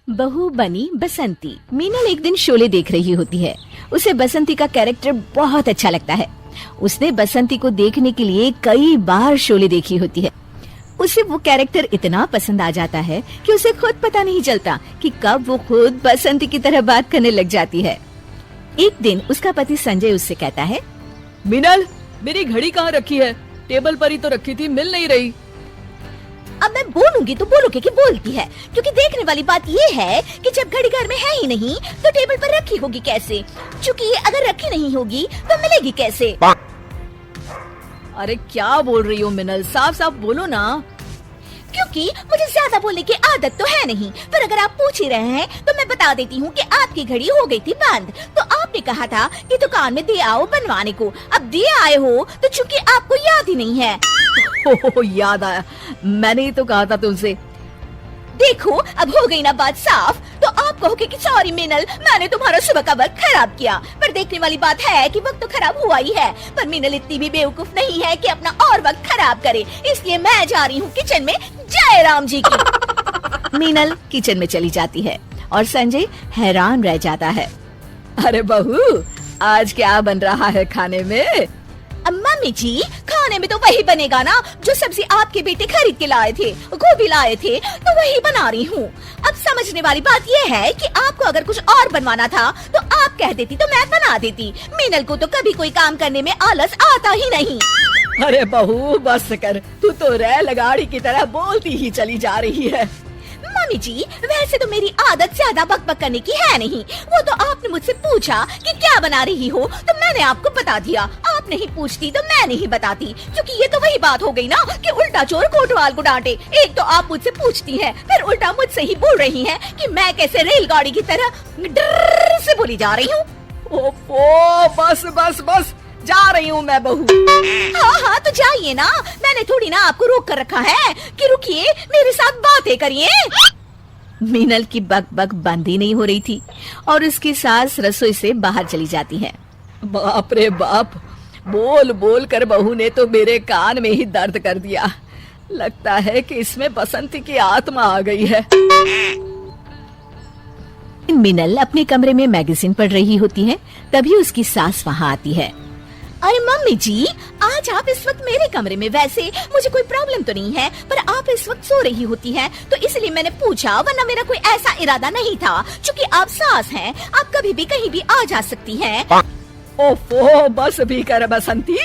बहू बनी बसंती। मीनल एक दिन शोले देख रही होती है। उसे बसंती का कैरेक्टर बहुत अच्छा लगता है। उसने बसंती को देखने के लिए कई बार शोले देखी होती है। उसे वो कैरेक्टर इतना पसंद आ जाता है कि उसे खुद पता नहीं चलता कि कब वो खुद बसंती की तरह बात करने लग जाती है। एक दिन उसका पति संजय उससे कहता है, मीनल, मेरी घड़ी कहाँ रखी है? टेबल पर ही तो रखी थी, मिल नहीं रही। अब मैं बोलूंगी तो बोलोगे कि बोलती है, क्योंकि देखने वाली बात ये है कि जब घड़ी घर में है ही नहीं तो टेबल पर रखी होगी कैसे? क्योंकि अगर रखी नहीं होगी तो मिलेगी कैसे? अरे क्या बोल रही हो मीनल, साफ साफ बोलो ना। क्योंकि मुझे ज्यादा बोलने की आदत तो है नहीं, पर अगर आप पूछ ही रहे हैं तो मैं बता देती हूँ कि आपकी घड़ी हो गई थी बंद। तो आपने कहा था कि दुकान में दे आओ बनवाने को। अब दे आए हो तो चूंकि आपको याद ही नहीं है। ओह, याद आया, मैंने ही तो कहा था तुमसे। देखो अब हो गई ना बात साफ। तो आप कहोगे कि सॉरी मीनल, मैंने तुम्हारा सुबह का वक्त खराब किया। पर देखने वाली बात है कि वक्त तो खराब हुआ ही है, पर मीनल इतनी भी बेवकूफ नहीं है कि अपना और वक्त खराब करे। इसलिए मैं जा रही हूँ किचन में। जय राम जी की। मीनल किचन में चली जाती है और संजय हैरान रह जाता है। अरे बहू, आज क्या बन रहा है खाने में? मम्मी जी, खाने में तो वही बनेगा ना जो सब्जी आपके बेटे खरीद के लाए थे, गोभी लाए थे, तो वही बना रही हूँ। अब समझने वाली बात ये है कि आपको अगर कुछ और बनवाना था तो आप कह देती तो मैं बना देती। मीनल को तो कभी कोई काम करने में आलस आता ही नहीं। अरे बहू बस कर, तू तो रेलगाड़ी की तरह बोलती ही चली जा रही है। मम्मी जी, वैसे तो मेरी आदत ज्यादा बकबक करने की है नहीं। वो तो आपने मुझसे पूछा कि क्या बना रही हो तो मैंने आपको बता दिया। आप नहीं पूछती तो मैं नहीं बताती, क्योंकि ये तो वही बात हो गई ना कि उल्टा चोर कोतवाल को डांटे। एक तो आप मुझसे पूछती हैं, फिर उल्टा मुझसे ही बोल रही हैं कि मैं कैसे रेलगाड़ी की तरह डर से बोली जा रही हूँ। ओफो, बस बस बस, जा रही हूँ मैं बहू। हाँ हाँ तो जाइए ना, मैंने थोड़ी ना आपको रोक कर रखा है कि रुकिए मेरे साथ बातें करिए। मीनल की बक बक बंद ही नहीं हो रही थी और उसकी सास रसोई से बाहर चली जाती है। बाप रे बाप, बोल बोल कर बहू ने तो मेरे कान में ही दर्द कर दिया। लगता है कि इसमें बसंती की आत्मा आ गई है। मीनल अपने कमरे में मैगजीन पढ़ रही होती है, तभी उसकी सास वहाँ आती है। अरे मम्मी जी, आज आप इस वक्त मेरे कमरे में, वैसे मुझे कोई प्रॉब्लम तो नहीं है, पर आप इस वक्त सो रही होती हैं, तो इसलिए मैंने पूछा, वरना मेरा कोई ऐसा इरादा नहीं था। क्योंकि आप सास हैं, आप कभी भी कहीं भी आ जा सकती हैं। ओफो, बस भी कर बसंती,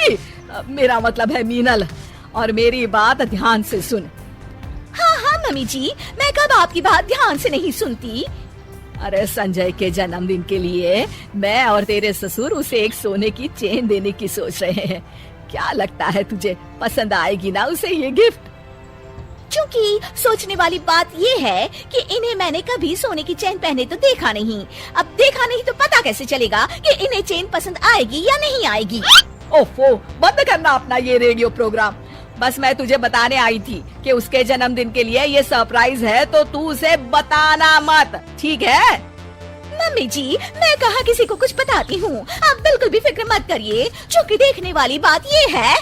मेरा मतलब है मीनल, और मेरी बात ध्यान से सुन। हाँ हाँ मम्मी जी, मैं कब आपकी बात ध्यान से नहीं सुनती। अरे संजय के जन्मदिन के लिए मैं और तेरे ससुर उसे एक सोने की चेन देने की सोच रहे हैं। क्या लगता है तुझे, पसंद आएगी ना उसे ये गिफ्ट? क्योंकि सोचने वाली बात ये है कि इन्हें मैंने कभी सोने की चेन पहने तो देखा नहीं। अब देखा नहीं तो पता कैसे चलेगा कि इन्हें चेन पसंद आएगी या नहीं आएगी। ओफो, बंद करना अपना ये रेडियो प्रोग्राम। बस मैं तुझे बताने आई थी कि उसके जन्मदिन के लिए ये सरप्राइज है, तो तू उसे बताना मत, ठीक है? मम्मी जी, मैं कहाँ किसी को कुछ बताती हूँ, आप बिल्कुल भी फिक्र मत करिए। क्योंकि देखने वाली बात ये है।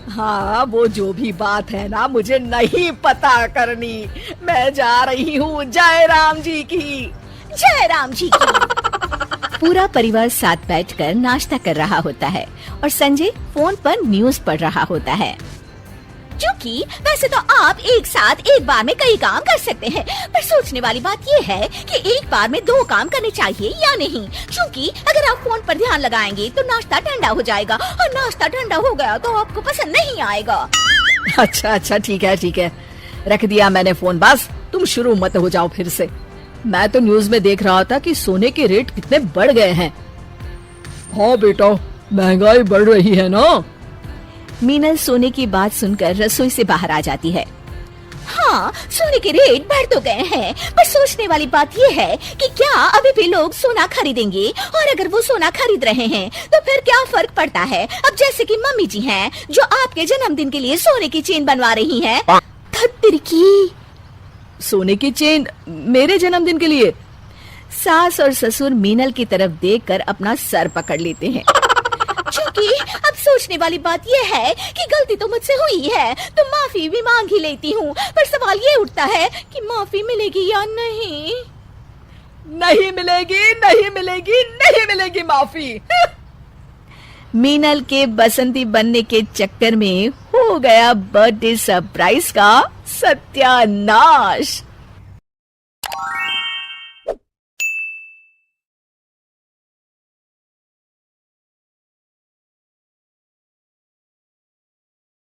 हाँ, वो जो भी बात है ना, मुझे नहीं पता करनी। मैं जा रही हूँ। जय राम जी की। जय राम जी की। पूरा परिवार साथ बैठकर नाश्ता कर रहा होता है और संजय फोन पर न्यूज पढ़ रहा होता है। क्योंकि वैसे तो आप एक साथ एक बार में कई काम कर सकते हैं, पर सोचने वाली बात ये है कि एक बार में 2 काम करने चाहिए या नहीं। क्योंकि अगर आप फोन पर ध्यान लगाएंगे तो नाश्ता ठंडा हो जाएगा, और नाश्ता ठंडा हो गया तो आपको पसंद नहीं आएगा। अच्छा अच्छा, ठीक है, रख दिया मैंने फोन। बस तुम शुरू मत हो जाओ फिर से। मैं तो न्यूज में देख रहा था कि सोने के रेट कितने बढ़ गए हैं। हाँ बेटा, महंगाई बढ़ रही है ना। मीनल सोने की बात सुनकर रसोई से बाहर आ जाती है। हाँ, सोने के रेट बढ़ तो गए हैं, पर सोचने वाली बात ये है कि क्या अभी भी लोग सोना खरीदेंगे? और अगर वो सोना खरीद रहे हैं तो फिर क्या फर्क पड़ता है? अब जैसे कि मम्मी जी हैं जो आपके जन्मदिन के लिए सोने की चेन बनवा रही हैं। धत्तिर की सोने की चेन मेरे जन्मदिन के लिए? सास और ससुर मीनल की तरफ देखकर अपना सर पकड़ लेते हैं। क्योंकि अब सोचने वाली बात ये है कि गलती तो मुझसे हुई है, तो माफी भी मांग ही लेती हूँ, पर सवाल ये उठता है कि माफी मिलेगी या नहीं। नहीं मिलेगी, नहीं मिलेगी, नहीं मिलेगी माफी। मीनल के बसंती बनने के चक्कर में हो गया बर्थडे सरप्राइज का सत्यानाश।